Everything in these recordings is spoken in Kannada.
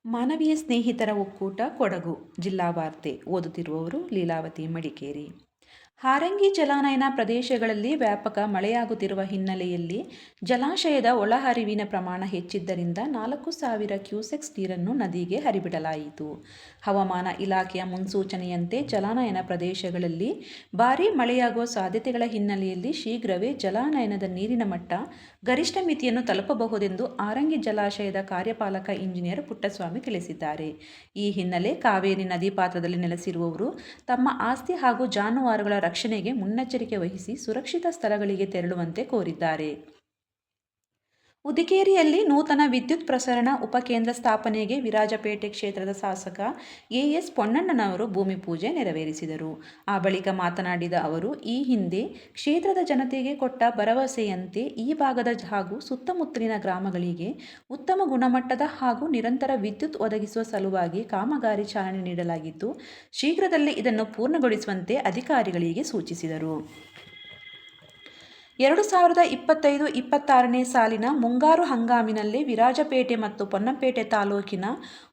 ಮಾನವೀಯ ಸ್ನೇಹಿತರ ಒಕ್ಕೂಟ ಕೊಡಗು ಜಿಲ್ಲಾ ವಾರ್ತೆ ಓದುತ್ತಿರುವವರು ಲೀಲಾವತಿ ಮಡಿಕೇರಿ. ಹಾರಂಗಿ ಜಲಾನಯನ ಪ್ರದೇಶಗಳಲ್ಲಿ ವ್ಯಾಪಕ ಮಳೆಯಾಗುತ್ತಿರುವ ಹಿನ್ನೆಲೆಯಲ್ಲಿ ಜಲಾಶಯದ ಒಳಹರಿವಿನ ಪ್ರಮಾಣ ಹೆಚ್ಚಿದ್ದರಿಂದ 4,000 ಕ್ಯೂಸೆಕ್ಸ್ ನೀರನ್ನು ನದಿಗೆ ಹರಿಬಿಡಲಾಯಿತು. ಹವಾಮಾನ ಇಲಾಖೆಯ ಮುನ್ಸೂಚನೆಯಂತೆ ಜಲಾನಯನ ಪ್ರದೇಶಗಳಲ್ಲಿ ಭಾರೀ ಮಳೆಯಾಗುವ ಸಾಧ್ಯತೆಗಳ ಹಿನ್ನೆಲೆಯಲ್ಲಿ ಶೀಘ್ರವೇ ಜಲಾನಯನದ ನೀರಿನ ಮಟ್ಟ ಗರಿಷ್ಠ ಮಿತಿಯನ್ನು ತಲುಪಬಹುದೆಂದು ಹಾರಂಗಿ ಜಲಾಶಯದ ಕಾರ್ಯಪಾಲಕ ಇಂಜಿನಿಯರ್ ಪುಟ್ಟಸ್ವಾಮಿ ತಿಳಿಸಿದ್ದಾರೆ. ಈ ಹಿನ್ನೆಲೆ ಕಾವೇರಿ ನದಿ ಪಾತ್ರದಲ್ಲಿ ನೆಲೆಸಿರುವವರು ತಮ್ಮ ಆಸ್ತಿ ಹಾಗೂ ಜಾನುವಾರುಗಳ ರಕ್ಷಣೆಗೆ ಮುನ್ನೆಚ್ಚರಿಕೆ ವಹಿಸಿ ಸುರಕ್ಷಿತ ಸ್ಥಳಗಳಿಗೆ ತೆರಳುವಂತೆ ಕೋರಿದ್ದಾರೆ. ಉದಿಕೇರಿಯಲ್ಲಿ ನೂತನ ವಿದ್ಯುತ್ ಪ್ರಸರಣ ಉಪಕೇಂದ್ರ ಸ್ಥಾಪನೆಗೆ ವಿರಾಜಪೇಟೆ ಕ್ಷೇತ್ರದ ಶಾಸಕ ಎಎಸ್ ಪೊನ್ನಣ್ಣನವರು ಭೂಮಿ ಪೂಜೆ ನೆರವೇರಿಸಿದರು. ಆ ಬಳಿಕ ಮಾತನಾಡಿದ ಅವರು, ಈ ಹಿಂದೆ ಕ್ಷೇತ್ರದ ಜನತೆಗೆ ಕೊಟ್ಟ ಭರವಸೆಯಂತೆ ಈ ಭಾಗದ ಹಾಗೂ ಸುತ್ತಮುತ್ತಲಿನ ಗ್ರಾಮಗಳಿಗೆ ಉತ್ತಮ ಗುಣಮಟ್ಟದ ಹಾಗೂ ನಿರಂತರ ವಿದ್ಯುತ್ ಒದಗಿಸುವ ಸಲುವಾಗಿ ಕಾಮಗಾರಿ ಚಾಲನೆ ನೀಡಲಾಗಿದ್ದು, ಶೀಘ್ರದಲ್ಲೇ ಇದನ್ನು ಪೂರ್ಣಗೊಳಿಸುವಂತೆ ಅಧಿಕಾರಿಗಳಿಗೆ ಸೂಚಿಸಿದರು. 2025-26ನೇ ಸಾಲಿನ ಮುಂಗಾರು ಹಂಗಾಮಿನಲ್ಲಿ ವಿರಾಜಪೇಟೆ ಮತ್ತು ಪೊನ್ನಂಪೇಟೆ ತಾಲೂಕಿನ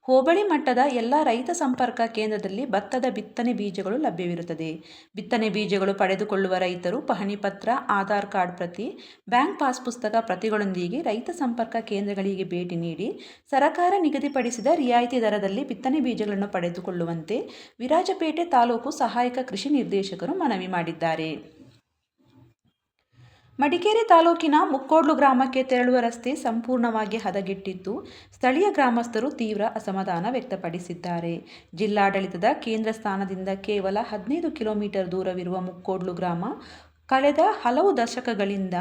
ಹೋಬಳಿ ಮಟ್ಟದ ಎಲ್ಲ ರೈತ ಸಂಪರ್ಕ ಕೇಂದ್ರದಲ್ಲಿ ಭತ್ತದ ಬಿತ್ತನೆ ಬೀಜಗಳು ಲಭ್ಯವಿರುತ್ತದೆ. ಬಿತ್ತನೆ ಬೀಜಗಳು ಪಡೆದುಕೊಳ್ಳುವ ರೈತರು ಪಹಣಿ ಪತ್ರ, ಆಧಾರ್ ಕಾರ್ಡ್ ಪ್ರತಿ, ಬ್ಯಾಂಕ್ ಪಾಸ್ ಪುಸ್ತಕ ಪ್ರತಿಗಳೊಂದಿಗೆ ರೈತ ಸಂಪರ್ಕ ಕೇಂದ್ರಗಳಿಗೆ ಭೇಟಿ ನೀಡಿ ಸರಕಾರ ನಿಗದಿಪಡಿಸಿದ ರಿಯಾಯಿತಿ ದರದಲ್ಲಿ ಬಿತ್ತನೆ ಬೀಜಗಳನ್ನು ಪಡೆದುಕೊಳ್ಳುವಂತೆ ವಿರಾಜಪೇಟೆ ತಾಲೂಕು ಸಹಾಯಕ ಕೃಷಿ ನಿರ್ದೇಶಕರು ಮನವಿ ಮಾಡಿದ್ದಾರೆ. ಮಡಿಕೇರಿ ತಾಲೂಕಿನ ಮುಕ್ಕೋಡ್ಲು ಗ್ರಾಮಕ್ಕೆ ತೆರಳುವ ರಸ್ತೆ ಸಂಪೂರ್ಣವಾಗಿ ಹದಗೆಟ್ಟಿದ್ದು, ಸ್ಥಳೀಯ ಗ್ರಾಮಸ್ಥರು ತೀವ್ರ ಅಸಮಾಧಾನ ವ್ಯಕ್ತಪಡಿಸಿದ್ದಾರೆ. ಜಿಲ್ಲಾಡಳಿತದ ಕೇಂದ್ರ ಸ್ಥಾನದಿಂದ ಕೇವಲ 15 ಕಿಲೋಮೀಟರ್ ದೂರವಿರುವ ಮುಕ್ಕೋಡ್ಲು ಗ್ರಾಮ ಕಳೆದ ಹಲವು ದಶಕಗಳಿಂದ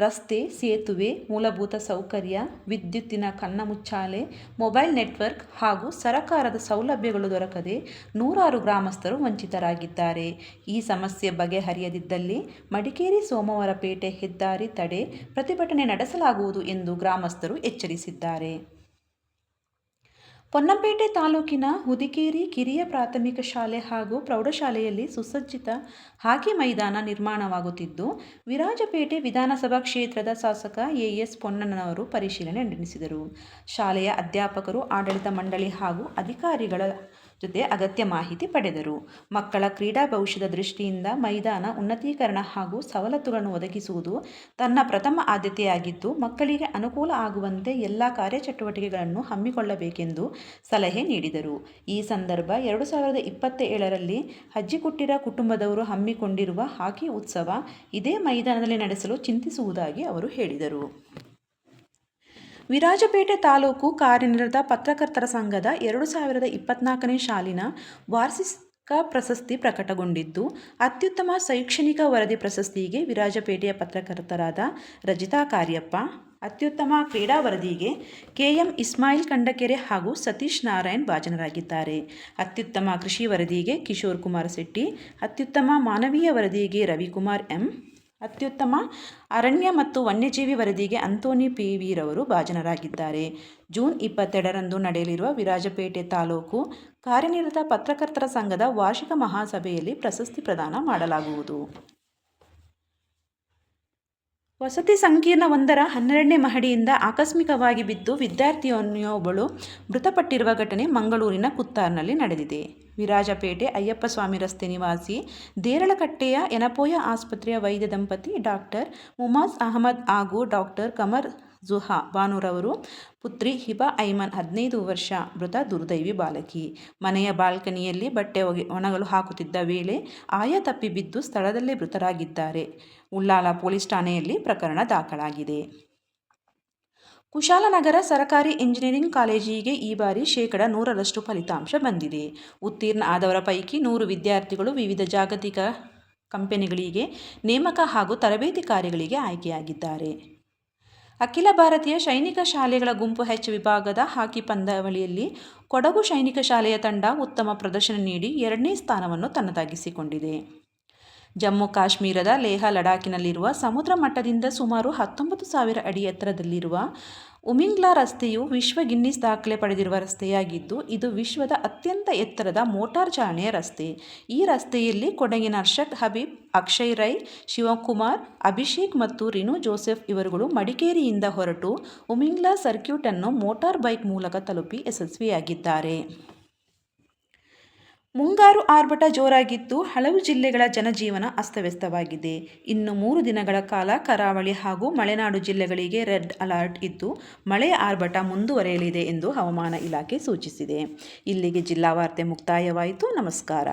ರಸ್ತೆ, ಸೇತುವೆ, ಮೂಲಭೂತ ಸೌಕರ್ಯ, ವಿದ್ಯುತ್ತಿನ ಕಣ್ಣಮುಚ್ಚಾಲೆ, ಮೊಬೈಲ್ ನೆಟ್ವರ್ಕ್ ಹಾಗೂ ಸರಕಾರದ ಸೌಲಭ್ಯಗಳು ದೊರಕದೆ ನೂರಾರು ಗ್ರಾಮಸ್ಥರು ವಂಚಿತರಾಗಿದ್ದಾರೆ. ಈ ಸಮಸ್ಯೆ ಬಗೆಹರಿಯದಿದ್ದಲ್ಲಿ ಮಡಿಕೇರಿ ಸೋಮವಾರಪೇಟೆ ಹೆದ್ದಾರಿ ತಡೆ ಪ್ರತಿಭಟನೆ ನಡೆಸಲಾಗುವುದು ಎಂದು ಗ್ರಾಮಸ್ಥರು ಎಚ್ಚರಿಸಿದ್ದಾರೆ. ಪೊನ್ನಂಪೇಟೆ ತಾಲೂಕಿನ ಹುದಿಕೇರಿ ಕಿರಿಯ ಪ್ರಾಥಮಿಕ ಶಾಲೆ ಹಾಗೂ ಪ್ರೌಢಶಾಲೆಯಲ್ಲಿ ಸುಸಜ್ಜಿತ ಹಾಕಿ ಮೈದಾನ ನಿರ್ಮಾಣವಾಗುತ್ತಿದ್ದು, ವಿರಾಜಪೇಟೆ ವಿಧಾನಸಭಾ ಕ್ಷೇತ್ರದ ಶಾಸಕ ಎಎಸ್ ಪೊನ್ನಣ್ಣನವರು ಪರಿಶೀಲನೆ ನಡೆಸಿದರು. ಶಾಲೆಯ ಅಧ್ಯಾಪಕರು, ಆಡಳಿತ ಮಂಡಳಿ ಹಾಗೂ ಅಧಿಕಾರಿಗಳ ಜೊತೆ ಅಗತ್ಯ ಮಾಹಿತಿ ಪಡೆದರು. ಮಕ್ಕಳ ಕ್ರೀಡಾ ಭವಿಷ್ಯದ ದೃಷ್ಟಿಯಿಂದ ಮೈದಾನ ಉನ್ನತೀಕರಣ ಹಾಗೂ ಸವಲತ್ತುಗಳನ್ನು ಒದಗಿಸುವುದು ತನ್ನ ಪ್ರಥಮ ಆದ್ಯತೆಯಾಗಿದ್ದು, ಮಕ್ಕಳಿಗೆ ಅನುಕೂಲ ಆಗುವಂತೆ ಎಲ್ಲ ಕಾರ್ಯಚಟುವಟಿಕೆಗಳನ್ನು ಹಮ್ಮಿಕೊಳ್ಳಬೇಕೆಂದು ಸಲಹೆ ನೀಡಿದರು. ಈ ಸಂದರ್ಭ 2027ರಲ್ಲಿ ಅಜ್ಜಿಕುಟ್ಟಿರ ಕುಟುಂಬದವರು ಹಮ್ಮಿಕೊಂಡಿರುವ ಹಾಕಿ ಉತ್ಸವ ಇದೇ ಮೈದಾನದಲ್ಲಿ ನಡೆಸಲು ಚಿಂತಿಸುವುದಾಗಿ ಅವರು ಹೇಳಿದರು. ವಿರಾಜಪೇಟೆ ತಾಲೂಕು ಕಾರ್ಯನಿರತ ಪತ್ರಕರ್ತರ ಸಂಘದ 2024ನೇ ಸಾಲಿನ ವಾರ್ಷಿಕ ಪ್ರಶಸ್ತಿ ಪ್ರಕಟಗೊಂಡಿದ್ದು, ಅತ್ಯುತ್ತಮ ಶೈಕ್ಷಣಿಕ ವರದಿ ಪ್ರಶಸ್ತಿಗೆ ವಿರಾಜಪೇಟೆಯ ಪತ್ರಕರ್ತರಾದ ರಜಿತಾ ಕಾರ್ಯಪ್ಪ, ಅತ್ಯುತ್ತಮ ಕ್ರೀಡಾ ವರದಿಗೆ ಕೆಎಂ ಇಸ್ಮಾಯಿಲ್ ಕಂಡಕೆರೆ ಹಾಗೂ ಸತೀಶ್ ನಾರಾಯಣ್ ಭಾಜನರಾಗಿದ್ದಾರೆ. ಅತ್ಯುತ್ತಮ ಕೃಷಿ ವರದಿಗೆ ಕಿಶೋರ್ ಕುಮಾರ್ ಶೆಟ್ಟಿ, ಅತ್ಯುತ್ತಮ ಮಾನವೀಯ ವರದಿಗೆ ರವಿಕುಮಾರ್ ಎಂ, ಅತ್ಯುತ್ತಮ ಅರಣ್ಯ ಮತ್ತು ವನ್ಯಜೀವಿ ವರದಿಗೆ ಅಂತೋನಿ ಪಿ.ವಿ. ರವರು ಭಾಜನರಾಗಿದ್ದಾರೆ. ಜೂನ್ 22ರಂದು ನಡೆಯಲಿರುವ ವಿರಾಜಪೇಟೆ ತಾಲೂಕು ಕಾರ್ಯನಿರತ ಪತ್ರಕರ್ತರ ಸಂಘದ ವಾರ್ಷಿಕ ಮಹಾಸಭೆಯಲ್ಲಿ ಪ್ರಶಸ್ತಿ ಪ್ರದಾನ ಮಾಡಲಾಗುವುದು. ವಸತಿ ಸಂಕೀರ್ಣವೊಂದರ 12ನೇ ಮಹಡಿಯಿಂದ ಆಕಸ್ಮಿಕವಾಗಿ ಬಿದ್ದು ವಿದ್ಯಾರ್ಥಿನಿಯೊಬ್ಬಳು ಮೃತಪಟ್ಟಿರುವ ಘಟನೆ ಮಂಗಳೂರಿನ ಕುತ್ತಾರ್ನಲ್ಲಿ ನಡೆದಿದೆ. ವಿರಾಜಪೇಟೆ ಅಯ್ಯಪ್ಪಸ್ವಾಮಿ ರಸ್ತೆ ನಿವಾಸಿ ದೇರಳಕಟ್ಟೆಯ ಯನಪೋಯ ಆಸ್ಪತ್ರೆಯ ವೈದ್ಯ ದಂಪತಿ ಡಾಕ್ಟರ್ ಮುಮಾಜ್ ಅಹಮದ್ ಹಾಗೂ ಡಾಕ್ಟರ್ ಕಮರ್ ಜುಹಾ ಬಾನುರವರು ಪುತ್ರಿ ಹಿಬಾ ಐಮನ್ 15 ವರ್ಷ ಮೃತ ದುರ್ದೈವಿ ಬಾಲಕಿ. ಮನೆಯ ಬಾಲ್ಕನಿಯಲ್ಲಿ ಬಟ್ಟೆ ಒಣಗಲು ಹಾಕುತ್ತಿದ್ದ ವೇಳೆ ಆಯ ತಪ್ಪಿ ಬಿದ್ದು ಸ್ಥಳದಲ್ಲೇ ಮೃತರಾಗಿದ್ದಾರೆ. ಉಳ್ಳಾಲ ಪೊಲೀಸ್ ಠಾಣೆಯಲ್ಲಿ ಪ್ರಕರಣ ದಾಖಲಾಗಿದೆ. ಕುಶಾಲನಗರ ಸರ್ಕಾರಿ ಎಂಜಿನಿಯರಿಂಗ್ ಕಾಲೇಜಿಗೆ ಈ ಬಾರಿ 100% ಫಲಿತಾಂಶ ಬಂದಿದೆ. ಉತ್ತೀರ್ಣ ಆದವರ ಪೈಕಿ 100 ವಿದ್ಯಾರ್ಥಿಗಳು ವಿವಿಧ ಜಾಗತಿಕ ಕಂಪನಿಗಳಿಗೆ ನೇಮಕ ಹಾಗೂ ತರಬೇತಿ ಕಾರ್ಯಗಳಿಗೆ ಆಯ್ಕೆಯಾಗಿದ್ದಾರೆ. ಅಖಿಲ ಭಾರತೀಯ ಸೈನಿಕ ಶಾಲೆಗಳ ಗುಂಪು ಎಚ್ ವಿಭಾಗದ ಹಾಕಿ ಪಂದ್ಯಾವಳಿಯಲ್ಲಿ ಕೊಡಗು ಸೈನಿಕ ಶಾಲೆಯ ತಂಡ ಉತ್ತಮ ಪ್ರದರ್ಶನ ನೀಡಿ 2ನೇ ಸ್ಥಾನವನ್ನು ತನ್ನದಾಗಿಸಿಕೊಂಡಿದೆ. ಜಮ್ಮು ಕಾಶ್ಮೀರದ ಲೇಹ ಲಡಾಖಿನಲ್ಲಿರುವ ಸಮುದ್ರ ಮಟ್ಟದಿಂದ ಸುಮಾರು 19,000 ಅಡಿ ಎತ್ತರದಲ್ಲಿರುವ ಉಮಿಂಗ್ಲಾ ರಸ್ತೆಯು ವಿಶ್ವ ಗಿನ್ನಿಸ್ ದಾಖಲೆ ಪಡೆದಿರುವ ರಸ್ತೆಯಾಗಿದ್ದು, ಇದು ವಿಶ್ವದ ಅತ್ಯಂತ ಎತ್ತರದ ಮೋಟಾರ್ ಚಾಲನೆಯ ರಸ್ತೆ. ಈ ರಸ್ತೆಯಲ್ಲಿ ಕೊಡಗಿನ ಅರ್ಷದ್ ಹಬೀಬ್, ಅಕ್ಷಯ್ ರೈ, ಶಿವಕುಮಾರ್, ಅಭಿಷೇಕ್ ಮತ್ತು ರಿನು ಜೋಸೆಫ್ ಇವರುಗಳು ಮಡಿಕೇರಿಯಿಂದ ಹೊರಟು ಉಮಿಂಗ್ಲಾ ಸರ್ಕ್ಯೂಟ್ ಅನ್ನು ಮೋಟಾರ್ ಬೈಕ್ ಮೂಲಕ ತಲುಪಿ ಯಶಸ್ವಿಯಾಗಿದ್ದಾರೆ. ಮುಂಗಾರು ಆರ್ಭಟ ಜೋರಾಗಿದ್ದು, ಹಲವು ಜಿಲ್ಲೆಗಳ ಜನಜೀವನ ಅಸ್ತವ್ಯಸ್ತವಾಗಿದೆ. ಇನ್ನು 3 ದಿನಗಳ ಕಾಲ ಕರಾವಳಿ ಹಾಗೂ ಮಲೆನಾಡು ಜಿಲ್ಲೆಗಳಿಗೆ ರೆಡ್ ಅಲರ್ಟ್ ಇದ್ದು, ಮಳೆಯ ಆರ್ಭಟ ಮುಂದುವರೆಯಲಿದೆ ಎಂದು ಹವಾಮಾನ ಇಲಾಖೆ ಸೂಚಿಸಿದೆ. ಇಲ್ಲಿಗೆ ಜಿಲ್ಲಾ ವಾರ್ತೆ ಮುಕ್ತಾಯವಾಯಿತು. ನಮಸ್ಕಾರ.